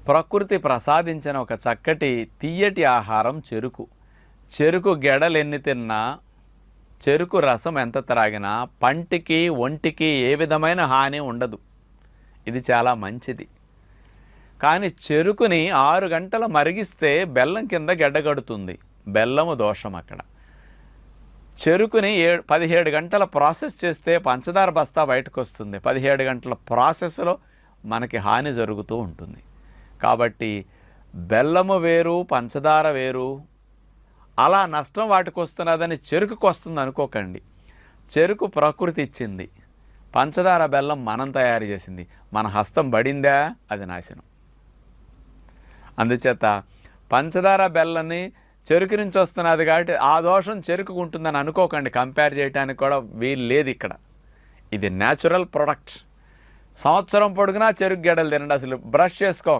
ప్రకృతి ప్రసాదించిన ఒక చక్కటి తియ్యటి ఆహారం చెరుకు. చెరుకు గెడలు ఎన్ని తిన్నా, చెరుకు రసం ఎంత త్రాగినా పంటికి ఒంటికి ఏ విధమైన హాని ఉండదు. ఇది చాలా మంచిది. కానీ చెరుకుని 6 గంటలు మరిగిస్తే బెల్లం కింద గడ్డగడుతుంది. బెల్లము దోషం అక్కడ. చెరుకుని 17 గంటల ప్రాసెస్ చేస్తే పంచదార బస్తా బయటకు వస్తుంది. 17 గంటల ప్రాసెస్లో మనకి హాని జరుగుతూ ఉంటుంది. కాబట్టి బెల్లము వేరు, పంచదార వేరు. అలా నష్టం వాటికి వస్తున్నదని చెరుకుకు వస్తుంది అనుకోకండి. చెరుకు ప్రకృతి ఇచ్చింది, పంచదార బెల్లం మనం తయారు చేసింది. మన హస్తం పడిందా అది నాశనం. అందుచేత పంచదార బెల్లాన్ని చెరుకు నుంచి వస్తున్నది కాబట్టి ఆ దోషం చెరుకుకు ఉంటుందని అనుకోకండి. కంపేర్ చేయడానికి కూడా వీలు లేదు ఇక్కడ. ఇది న్యాచురల్ ప్రొడక్ట్. సంవత్సరం పొడుగునా చెరుకు గెడలు తినండి. అసలు బ్రష్ చేసుకో,